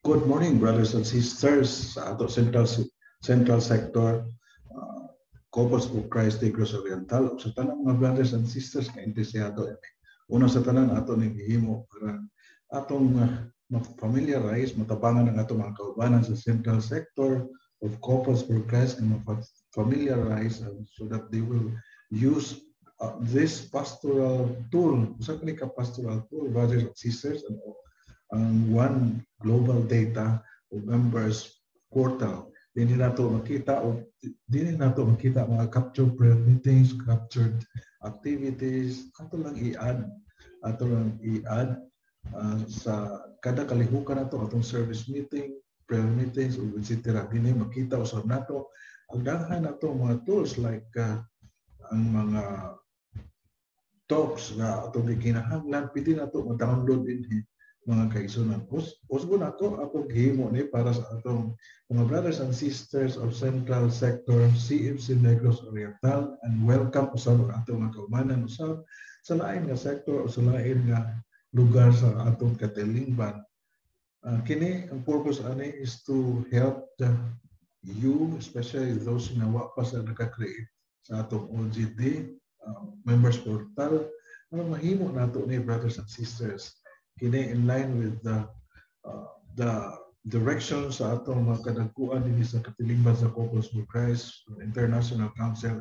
Good morning, brothers and sisters sa ato central sector, Corpus of Christ Negros Oriental, o sa tanang mga brothers and sisters na interesado ini. Una sa tanan ato ning gihimo para atong ma-familiarize, matabangan ang atong mga kaubanan sa central sector of Corpus of Christ and ma-familiarize so that they will use this pastoral tool, usa ka pastoral tool, brothers and sisters, and one global data o members portal. Dili nato makita mga captured prayer meetings, captured activities. Ato lang i-add sa kada kalihukan nato atong service meeting, prayer meetings ug etc. Dili makita usab nato ang daghan nato mga tools like ang mga talks nga atong gikinahanglan, pwede nato ma-download dinhi mga kaigsunan. Usbon ako gihimo ni para sa atong mga brothers and sisters of Central Sector CFC Negros Oriental, and welcome usab ang atong mga kaumanan usab sa lain nga sector o sa lain nga lugar sa atong katilingban. Kini ang purpose ani is to help you, especially those nga wa pa sa naka-create sa atong OGD members portal, ano mahimo nato ni brothers and sisters kini in line with the direction sa atong mga kadagkuan dinhi sa katilingban sa Corpus of Christ International Council.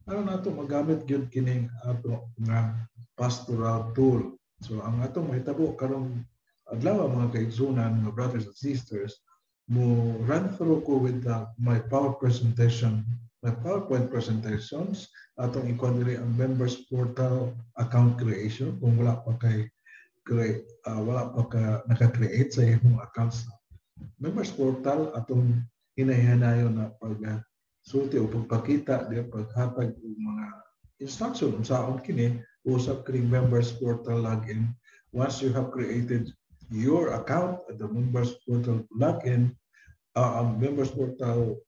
Ano nato magamit gyud kining ato nga pastoral tool. So ang atong mahitabo karong adlaw mga kaigsunan, mga brothers and sisters, mo run through ko with my PowerPoint presentations atong ikon diri ang members portal account creation kung wala pa naka-create sa imong accounts members portal, atong hinay-hanayon na pag-sulti o pagpakita di paghatag og mga instruction unsaon kini usab kining members portal login. Once you have created your account at the members portal login, ang members portal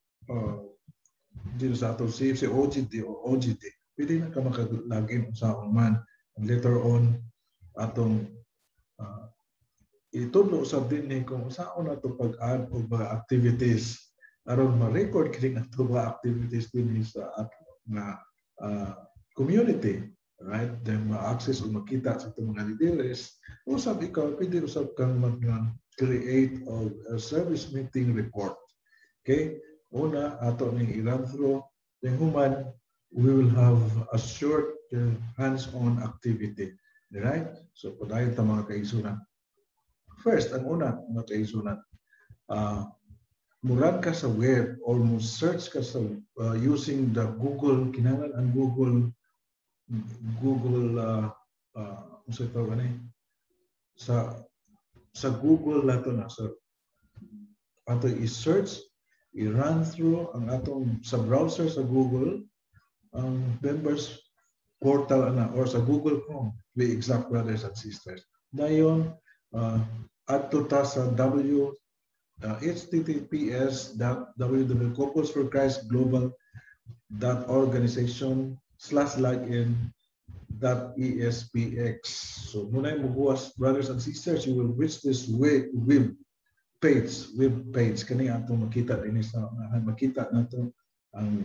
dito sa atong CFC OGD o OGD, pwede na ka maka-login unsaon man. And later on atong itudlo usab dinhi kung saan nato pag-add og mga activities aron ma-record kining ato mga activities dinhi sa ato nga community, right? Then ma-access o makita sa itong mga leaders. Usab ikaw pwede usab kang mag-create of a service meeting report. Okay? Una ato ning i-run through, then human we will have a short hands-on activity. Right? So, padayon ta mga kaigsunan. First, ang una, mga kaigsunan, murag ka sa web or mo search ka sa using the Google, kinahanglan ang Google, sa Google nato na. So, ato i-search, i-run through ang atong sa browser sa Google, ang members portal or sa Google Chrome, be exact, brothers and sisters. Dayon, adto ta sa https://www.corpusforchristglobal.organization/login.espx. So muna yung mubuwas, brothers and sisters, you will reach this web page. Kani atong makita din sa makita nato ang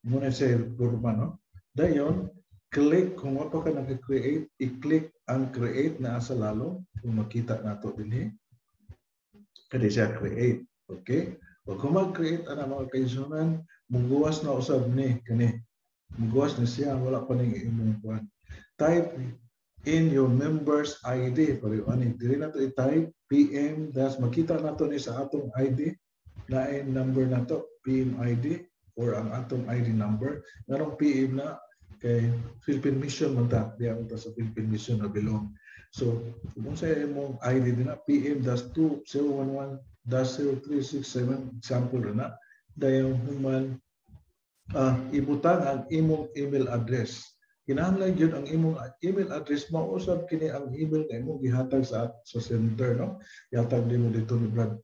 muna sa kurba, no? Dayon, click kung wala pa ka nag-create, i-click ang create na asa lalo kung makita nato dinhi. Kani siya create. Okay? O kung mag-create ana mga kaigsunan, muguwas na usab ni kani. Muguwas na siya, wala pa ning imong kuan. Type in your members ID. Pero ani diri nato i-type PM das makita nato ni sa atong ID na number nato, PM ID or ang atong ID number. Nganong PM na kay Philippine Mission man ta, diya ta sa Philippine Mission na belong. So, kung sa imong ID din na PM-2011-0367 example na, dayon human ibutang ang imong email address. Kinahanglan gyud ang imong email address mausab kini ang email na imong gihatag sa center, no? Ihatag nimo dito ni Brad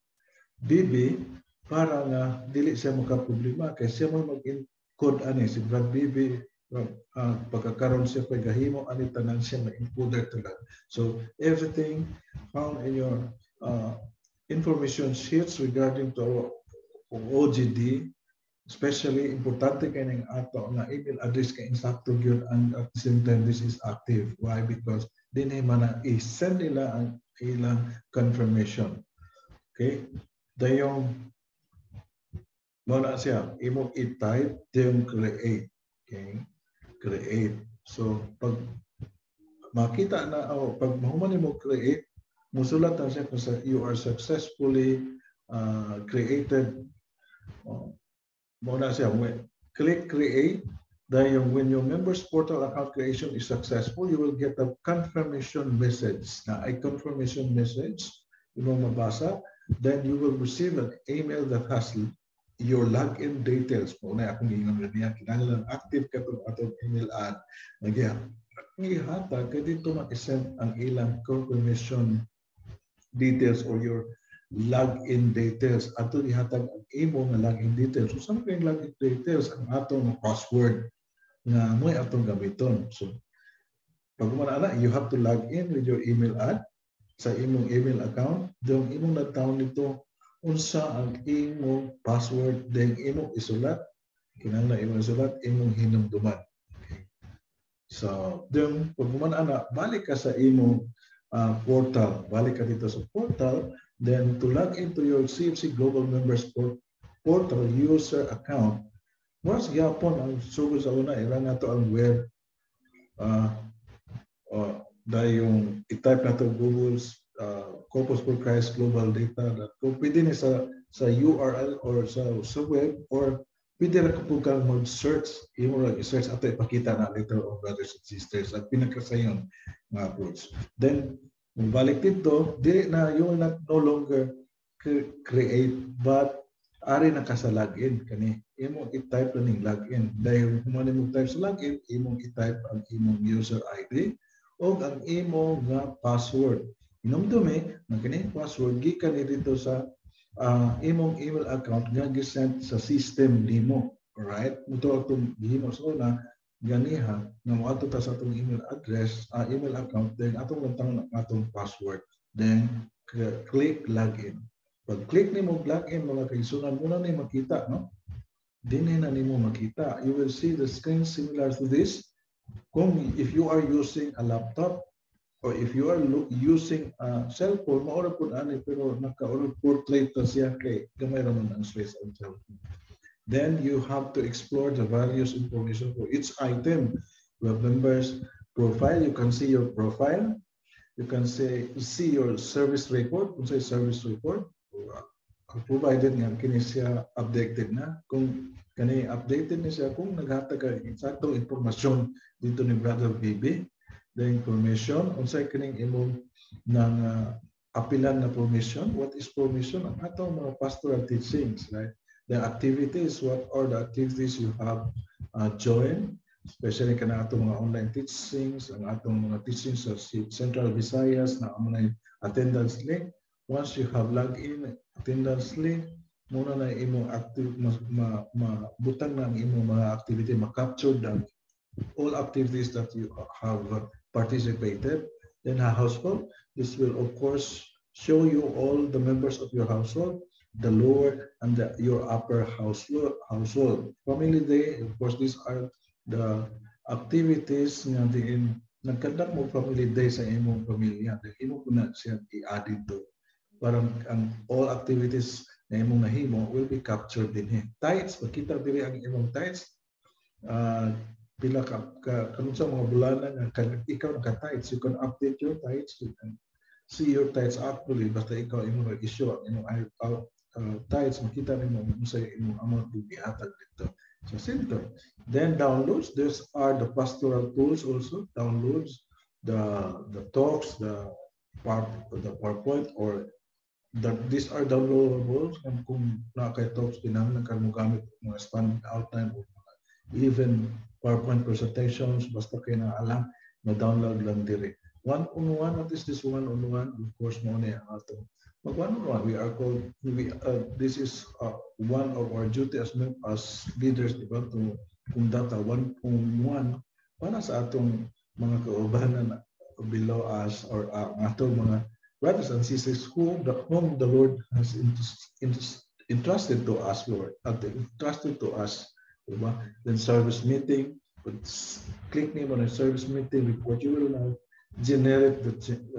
BB para nga dili siya makaproblema kay siya mo mag-encode ani si Brad BB. Pagkakaroon siya kay gahimo ani tanan siya na encoder talaga. So everything found in your information sheets regarding to OGD, especially importante kay ning ato nga email address kay insakto gyud and at the same time this is active. Why? Because dinhi man i-send nila ang ilang confirmation. Okay? Dayong mo na siya imo i-type dayong create. Okay? Create. So pag makita na pag mahuman mo create, musulat na siya kung sa you are successfully created. Mo na siya click create. Dahil when your members portal account creation is successful, you will get a confirmation message. Na ay confirmation message, yung mabasa, then you will receive an email that has your login details. Muna akong ingon niya, kinahanglan active ka itong atong email ad. Nagyan, ihatag ka dito mag-send ang ilang confirmation details or your login details. Ato ihatag ang imo nga login details. So, saan kayong login details? Ang atong password nga mo atong gamiton. So, pag manana, you have to log in with your email ad sa imong email account. Yung imong nagtaon nito, unsa ang imong password, then imong isulat. Kinahanglan imong isulat, imong hinumduman. Okay. So, yung pag manana, balik ka sa imong portal. Balik ka dito sa portal. Then, to log into your CFC Global Members Portal user account, once gyapon ang sugo sa una, ilan na to ang web. Dahil yung i-type na to Google's Corpus for Christ Global Data.com. Pwede na sa URL or sa web or pwede na kapag kang mag-search, imo lang i-search ato ipakita na later on brothers and sisters at pinakasayon mga approach. Then, balik dito, di na yung no longer create but ari na ka sa login kani imong i-type na ning login dahil kung mo type sa login imong i-type ang imong user ID o ang imong nga password inumdumi na kini password gikan ni dito sa imong email account nga gisend sa system nimo. Alright, muto atong gihimo sa una ganiha nga moadto ta sa atong email address email account then atong lantang atong password then click login. Pag-click nimo login mga kaigsunan muna ni makita no. Dinhi na nimo makita. You will see the screen similar to this. Kung if you are using a laptop or if you are using a cellphone, maura pud ani pero naka-or portrait ta siya kay gamay ra man ang space ang cellphone. Then you have to explore the various information for each item. You have members profile, you can see your profile. You can see your service record, kung say service record. Provided nga kini siya updated na kung kani updated ni siya kung naghatag ka eksaktong impormasyon dito ni Brother BB the information unsay kining imong nang apilan na permission. What is permission? Ang atong mga pastoral teachings, right? The activities, what are the activities you have joined, especially kana atong mga online teachings, ang atong mga teachings sa Central Visayas na online attendance link. Once you have logged in attendance link, muna na imong active butang na ang imong mga activity ma-capture all activities that you have participated in a household. This will of course show you all the members of your household, the lower and your upper household. Family day, of course, these are the activities nga diin nagkandak mo family day sa imong pamilya. Imo ko na siya i-add dito. Parang ang all activities na imong nahimo will be captured din here. Tithes, makita diri ang imong tithes. Pila kanun sa mga bulana nga ikaw naka-tithes, you can update your tithes, you can see your tithes actually basta ikaw imong issue ang imong tithes, makita nimo kung sa imong amount gihatag dito sa center. Then downloads, these are the pastoral tools also, downloads the talks, the PowerPoint or these are downloadable kung nakaka-talks kinahanglan ka mo gamit mga standard outline o even PowerPoint presentations basta kayo na alam na download lang dire. One-on-one, what is this one-on-one? Of course, mo na yung atong mag-one-on-one. We are called, this is one of our duty as leaders, diba, to conduct a one-on-one para sa atong mga kaubanan below us or atong mga brothers and sisters, whom the Lord has entrusted to us, Lord, entrusted to us, diba? Then service meeting, click name on a service meeting report, you will now generate the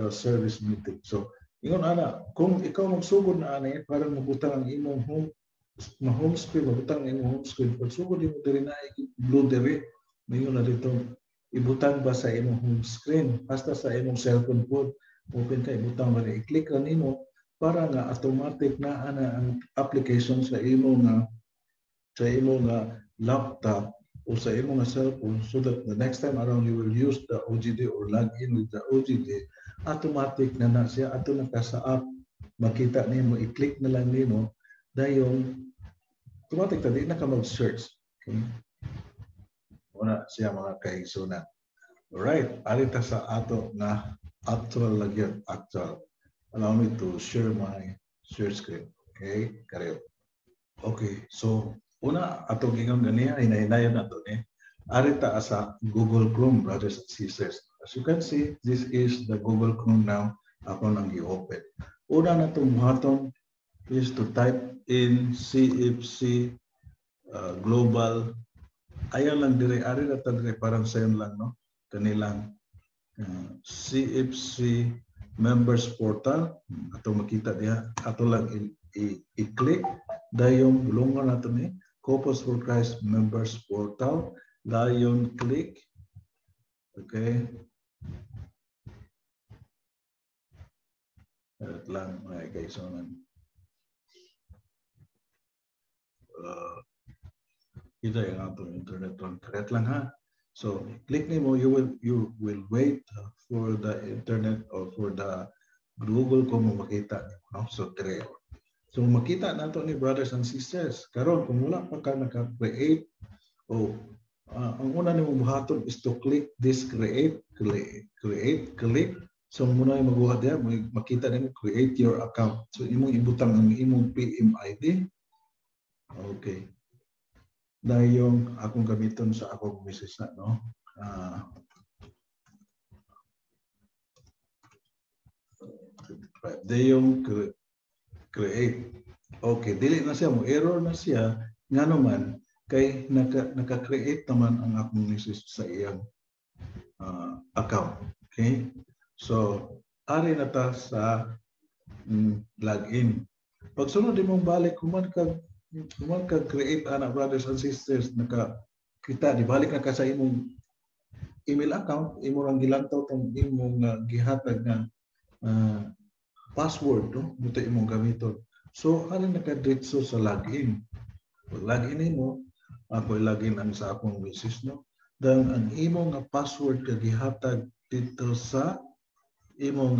service meeting. So, ingon ana, kung ikaw magsugod na ana, parang mabutang ang imong home screen, mabutang ang imong home screen, pag sugod mo diri na blue diri, mayon na dito ibutang ba sa imong home screen, basta sa imong cellphone po, open ka, ibutang ba na i-click ra nimo para nga automatic na ana ang application sa imong laptop o sa imong cellphone, so that the next time around you will use the OGD or log in with the OGD, automatic na siya ato naka sa app, makita nimo, i-click na lang nimo dayon automatic ta di na ka mag-search. Okay? Una siya mga kaigsunan. Alright, alita sa ato na actual lagyan, actual. Allow me to share my share screen. Okay, kareo. Okay, so una atong ingon ganiya, hinahinayon nato ni. Arita sa Google Chrome, brothers and sisters. As you can see, this is the Google Chrome now. Ako nang i-open. Una na itong buhaton is to type in CFC Global. Ayan lang dire, ari na dire, parang sayon lang, no? Kanilang CFC Members Portal. Ato makita diha, ato lang i-click. Dayon bulungan nato ni Corpus for Christ Members Portal. Dayon click. Okay. At lang mga kaisonan. Kita yung atong internet lang. Correct lang ha. So click nimo, you will wait for the internet or for the Google kung makita nimo, no? So so makita nato ni brothers and sisters. Karon kung wala pa ka naka-create ang una nimo buhaton is to click this click. So muna yung magbuhat diha, makita nimo create your account. So imong ibutang ang imong PMID. Okay. Dahil yung akong gamiton sa akong misis na, no? Dahil yung create. Okay, dili na siya mo, error na siya. Nga naman, kay naka-create naman ang akong misis sa iyang account. Okay? So, ari na ta sa login. Pag sunod din mong balik, kuman ka create anak brothers and sisters, kita dibalik na ka sa imong email account, imo lang gilantaw tong imong gihatag na password, no? Muto imong gamiton. So ano naka-diretso sa login. Pag login nimo, ako i-login ang sa akong misis, no? Dan ang imong password ka gihatag dito sa imong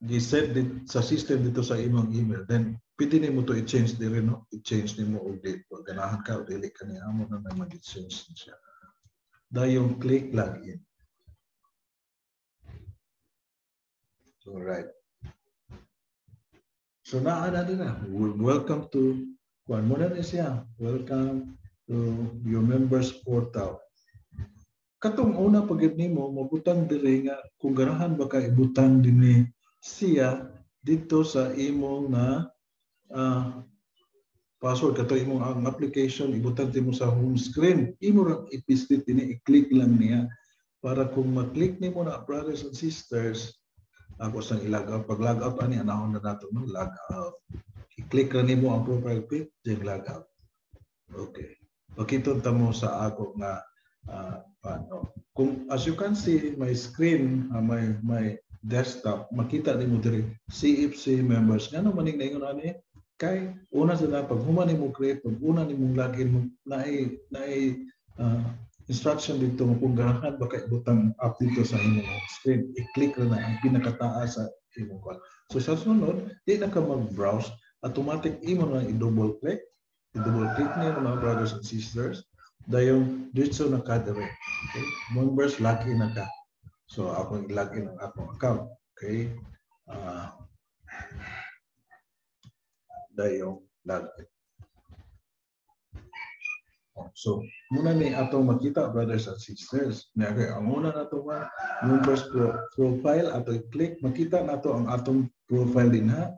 giset sa system dito sa imong email. Then pwede nimo to i-change dire, no? I-change nimo og date. Pag ganahan ka o dili ka niya, amo na mag-change siya. Dayon click login. Alright. So naa na din na. Welcome to kuan mo na siya. Welcome to your members portal. Katong una pagid nimo mabutang diri nga kung ganahan ba ka ibutang dinhi siya dito sa imong password kato imong ang application ibutang mo sa home screen, imo ra ipislit dinhi, i-click lang niya para kung ma-click nimo na brothers and sisters, ako sang i-log out. Pag log out ani anahon na nato, no? Log out, i-click ra nimo ang profile pic, then log out. Okay, pakita mo sa ako nga kung as you can see my screen, my desktop, makita nimo diri CFC members. Ngano maning naingon ani kay una sila pag human nimo create, pag una nimong login mo na instruction dito mo kung ganahan baka ibutang up dito sa imong screen, i-click ra na ang pinakataas sa imong call. So sa sunod di na ka mag-browse, automatic imo na i-double click niyo mga brothers and sisters. Dayon dito na ka dire. Okay? Members login na ka. So ako i-login ang akong account. Okay? Dayon login. So, muna ni atong makita, brothers and sisters. Ang una na ito nga, members profile, ato i-click, makita na ito ang atong profile din ha.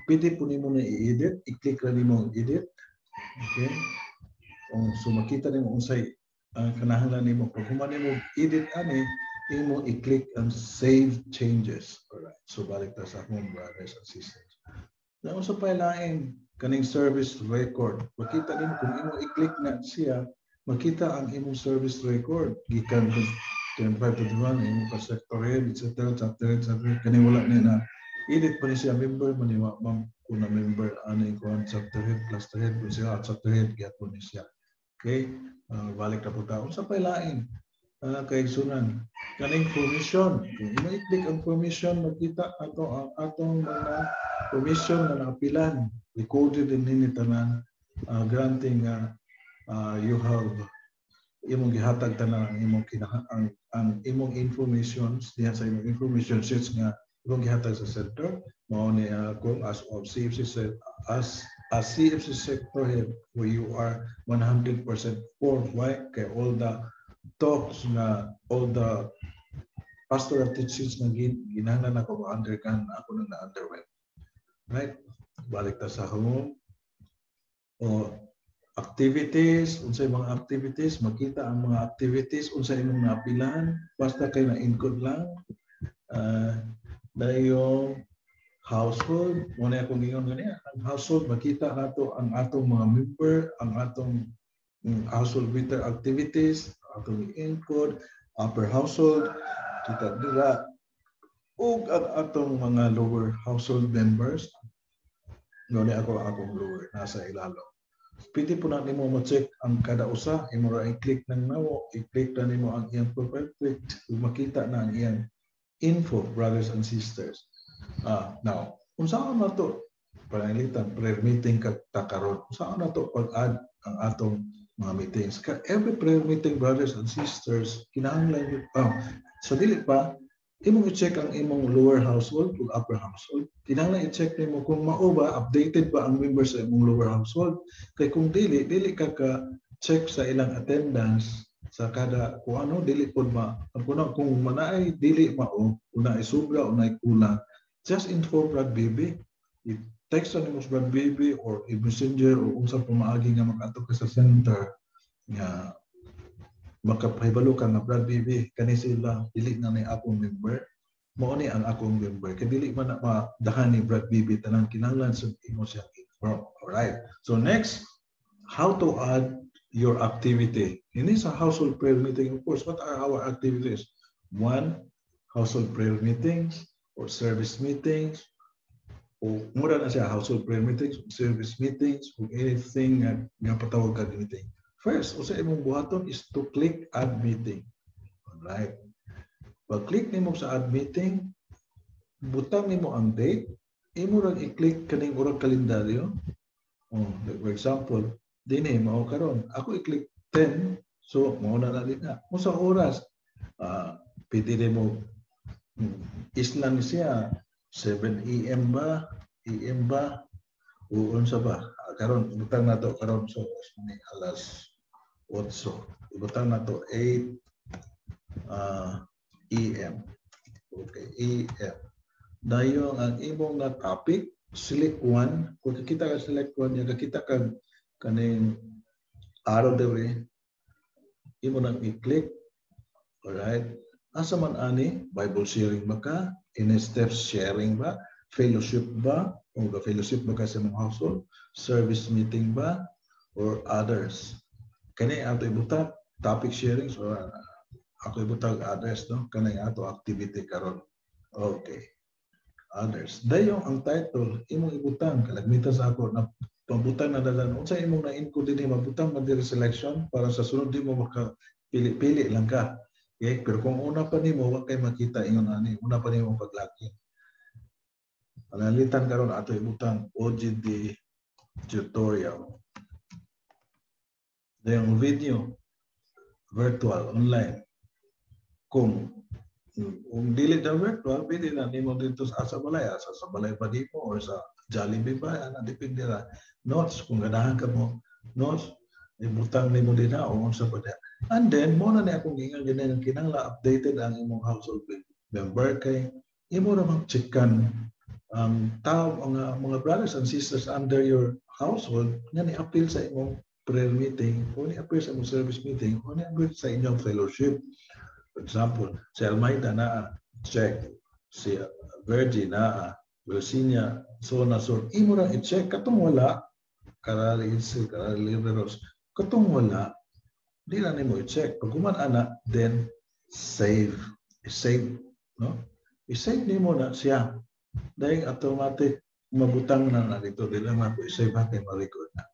Pwede po ni mo na i-edit, i-click na ni mo edit. Okay? So, makita ni mo unsay kanahanglan ni mo. Pag humani mo edit ani, mo i-click ang save changes. Alright. So, balik ta sa home, brothers and sisters. Na usa pa lain kaning service record. Makita din kung imo i-click na siya, makita ang imong service record gikan kung 521 imo ka sector head etc. Kani wala ni na edit pa ni siya member man ni ma'am kuna member ani ko ang chapter head cluster head kung siya chapter head gyapon ni siya. Okay? Balik na po ta. Usa pa lain kay sunan kaning permission. Kung imo i-click ang permission, makita ato ang atong mga permission na nakapilan, recorded din nini tanan, granting you have imong gihatag tanan ang imong ang imong information diha sa imong information sheets nga imong gihatag sa center. Mao ni kung as of CFC as CFC sector head where you are 100% formed, why kay all the talks na all the pastoral teachings na ginahanglan ako ma-undergone ako nang na-underwent. Right? Balik ta sa home. O activities, unsay mga activities, makita ang mga activities, unsay imong napilan, basta kay na-encode lang. Dayong household, muna akong gingon ganyan, ang household, makita nato ang atong mga member, ang atong household winter activities, atong encode, upper household, kita dira, ug ang atong mga lower household members. Ngoni ako akong lower nasa ilalo. Pwede po natin mo ma-check ang kada usa, imo ra i-click nang nawo, i-click na nimo ang iyang profile pic, ug makita na ang iyang info, brothers and sisters. Now, kung saan na to panalitan prayer meeting ta karon, saan na to pag-add ang atong mga meetings. Every prayer meeting, brothers and sisters, kinahanglan sa dili pa imong i-check ang imong lower household ug upper household. Kinahanglan i-check nimo kung mao ba updated ba ang members sa imong lower household. Kay kung dili ka check sa ilang attendance sa kada kung ano dili pod kung manaay dili mao, una ay sobra, una ay kulang, just inform Brad Baby. I-text nimo sa Brad Baby or i-messenger o unsa pa maagi nga makaadto ka sa center nga makapahibalo ka nga Brad Baby kani sila dili na ni akong member, mao ni ang akong member kay dili man na madahan ni Brad Baby tanan kinahanglan sa imo siya inform. Alright, so next, how to add your activity. Ini sa household prayer meeting, of course, what are our activities? One, household prayer meetings or service meetings, o mura na siya household prayer meetings, service meetings, o anything nga patawag ka meeting. First, usa imong buhaton is to click add meeting. Alright. Pag-click nimo sa add meeting, butang nimo ang date, imo ra i-click kaning urang kalendaryo. For example, dinhi mao karon. Ako i-click 10, so mao na din na. Kung sa oras, pwede nimo islan siya 7 AM ba, AM ba, o unsa ba? Karon butang nato karon so alas 8. Ibutang nato 8 AM. Okay, AM. Dayon ang imong na topic, select one. Kung kita ka select one, yung kita ka kaning araw daw imo nang i-click. Alright. Asa man ani, Bible sharing ba ka? In steps sharing ba? Fellowship ba? O fellowship ba ka sa mong household? Service meeting ba? Or others? Kani ato ibutang topic sharing, so ako ibutang others, no? Kani ato activity karon. Okay. Others. Dayon ang title imong ibutang kalagmitan sa ako na pambutang na dalan. Unsa imong na-encode dinhi mabutang man diri selection para sa sunod di mo makapili-pili lang ka. Okay? Pero kung una pa nimo wa kay makita ingon ani, una pa nimo paglaki. Panalitan karon ato ibutang OGD tutorial. Yung video, virtual, online. Kung dili na virtual, pwede na nimo dito sa balay pa dito or sa Jollibee ba, depende na. Notes, kung ganahan ka mo, notes, ibutang nimo din na o unsa pa da. And then mo na ni akong gingan ganyan kinahanglan updated ang imong household member kay imo ra mag-checkan ang tao mga brothers and sisters under your household nga ni-appeal sa imong prayer meeting o ni-appeal sa imong service meeting o ni-appeal sa inyong fellowship. For example, si Almeida na check, si Virgin na Wilsinia, so na so imo ra i-check katong wala karali liberals katong wala di na nimo i-check pag human ana then save no i-save nimo na siya dahil automatic mabutang na dito dili na ko i-save kay ma-record na.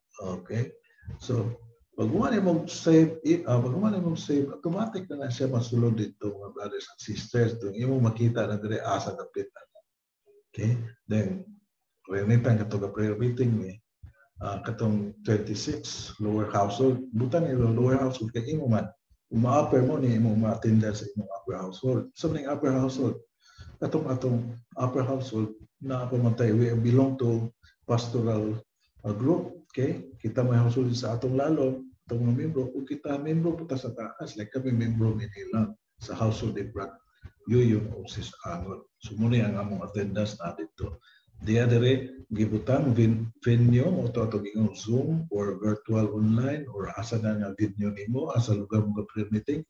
Okay, so pag human mo save pag human mo save automatic na siya masulod dito mga brothers and sisters tung imo makita na dire asa kapit na. Okay, then renitan katong prayer meeting ni katong 26 lower household butan ni lower household kay imo man uma-upper mo ni imo ma-attend sa imong upper household so ning upper household atong upper household na pamantay we belong to pastoral group. Okay, kita may household sa atong lalo atong mga membro o kita membro puta sa taas like kami membro nila sa household ni Brad Yuyong o sis Angon. So muna ang among attendance na dito. Diya dire gibutang venue o to atong Zoom or virtual online or asa na nga video nimo asa lugar mo prayer meeting.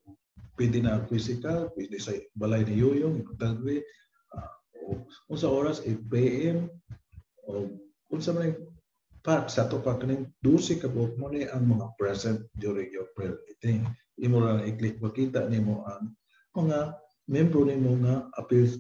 Pwede na physical, pwede sa balay ni Yuyong, ibutang we unsa oras 8 PM o unsa man part sa to pa kaning 12 ka buok mo ni ang mga present during your prayer meeting. Imo ra i-click makita nimo ang mga membro nimo nga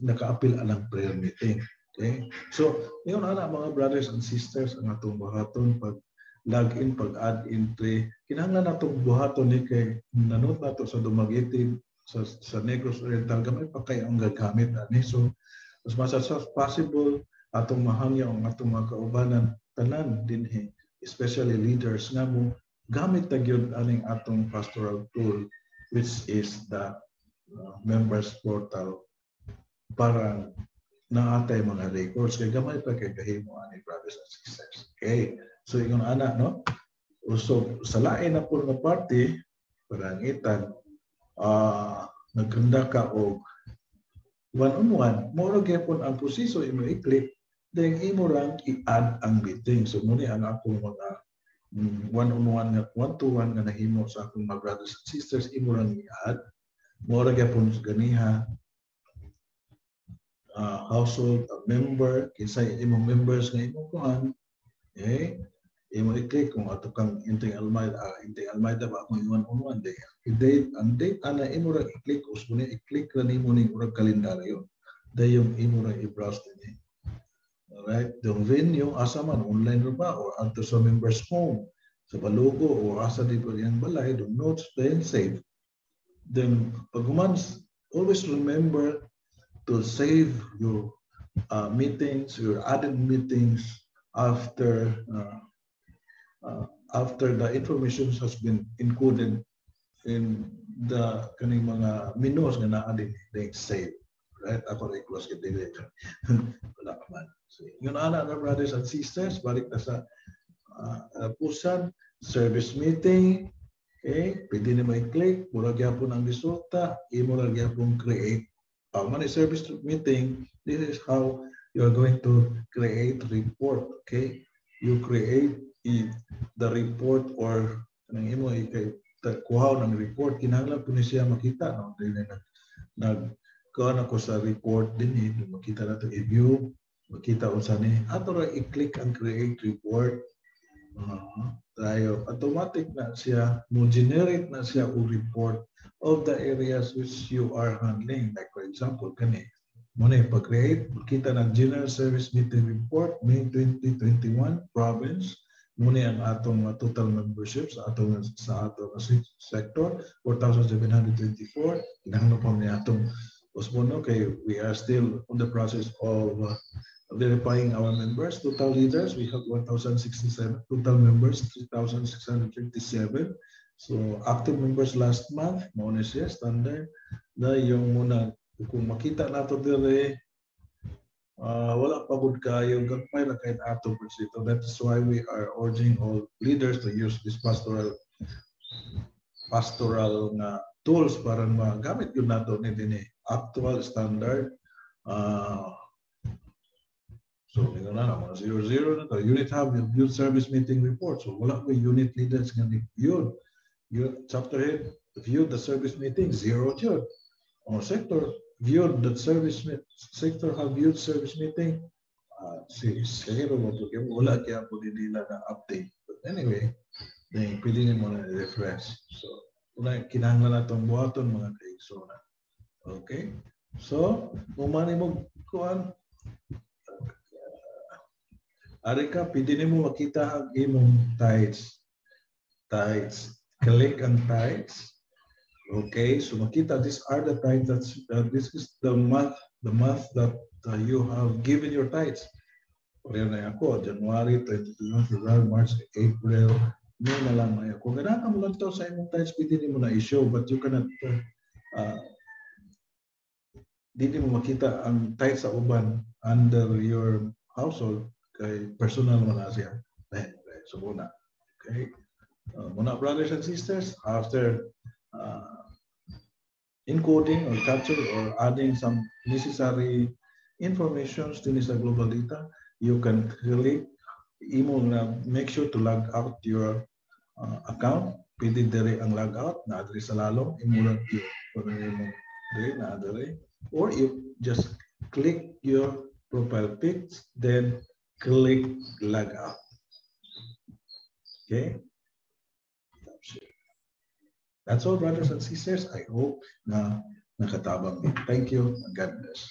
naka-appeal alang prayer meeting. Okay? So, yun ana mga brothers and sisters ang atong buhaton pag login, pag add entry. Kinahanglan natong buhaton ni kay nanot nato sa Dumaguete sa Negros Oriental gamay pa kay ang gagamit ani. So, as much as possible atong mahangyo ang atong mga kaubanan tanan dinhi, especially leaders nga mo gamit ta gyud aning atong pastoral tool which is the members portal para naatay mga records kay gamay pa kay kahimo ani brothers and sisters. Okay, so ingon ana no so sa lain na po na party parangitan nagkanda ka og one-on-one mo ra gyapon ang proseso imo i-click then imo rang i-add ang meeting. So muna ang akong mga one-on-one one-to-one nga nahimo sa akong mga brothers and sisters imo rang i-add mo ra gyapon ganiha household member kinsay imong members nga imong kuan okay imo i-click kung ato kang Inting Almeida ba akong one-on-one day ang date ana imo ra i-click usbo ni i-click ra nimo ning urang kalendaryo dayon imo ra i-browse dinhi. Alright, yung venue asa man online ra ba or adto sa members home sa balugo o asa di pa yang balay do notes then save. Then pag human always remember to save your meetings, your added meetings after the information has been included in the kaning mga menus nga naa din save. Right? Ako rin close kita din. Wala ka man. So, yun ana na brothers and sisters, balik na sa pusan, service meeting, okay? Pwede na i-click, mura gyapon ang resulta, mura gyapon create. Pag man service meeting, this is how you are going to create report, okay? You create the report or kanang imo kuhaw ng report, kinahanglan po ni siya makita, no? Nagkuhan ako sa report din, makita na ito i-view, makita unsa ni ato ra i-click ang create report tayo automatic na siya mo generate na siya o report of the areas which you are handling like for example kani mo na pag-create makita ng general service meeting report May 2021 province mo na ang atong total membership sa atong sector 4,724 kinahanglan pa niya atong Osmono, okay, we are still on the process of verifying our members, total leaders. We have 1,067 total members, 3,657. So active members last month, mauna siya standard. Na yung muna kung makita nato dire wala pa gud kayo gagmay ra kay ato persito. That is why we are urging all leaders to use this pastoral pastoral na tools para magamit yun nato ni din actual standard. So, ito na mga 00 na to. Unit have youth service meeting report. So, wala ko unit leaders nga yun. Chapter head viewed the service meeting, 0 yun. Or sector viewed the service sector have viewed service meeting. Sige mo to kaya wala kaya po nila na update. But anyway, pwede mo na refresh. So, kinahanglan na itong buhaton mga kaigsoon. Okay? So, umani mo kuan. Ari ka, pwede mo makita ang imong tithes. Click ang tithes. Okay, so makita, these are the tithes. This is the month that you have given your tithes. Pareho na ako, January, 22, February, March, April, May na lang na ako. Ganaan ka mo lang ito sa imong tithes, pwede mo na i-show, but you cannot, hindi mo makita ang tithes sa uban under your household. Kay personal mo na siya. So muna. Okay. Muna brothers and sisters, after encoding or capture or adding some necessary information din sa global data, you can click make sure to log out your account. Pwede dire ang log out na address sa lalong imulang or you just click your profile pics, then click log out. Okay? That's all, brothers and sisters. I hope na nakatabang. Thank you and God bless.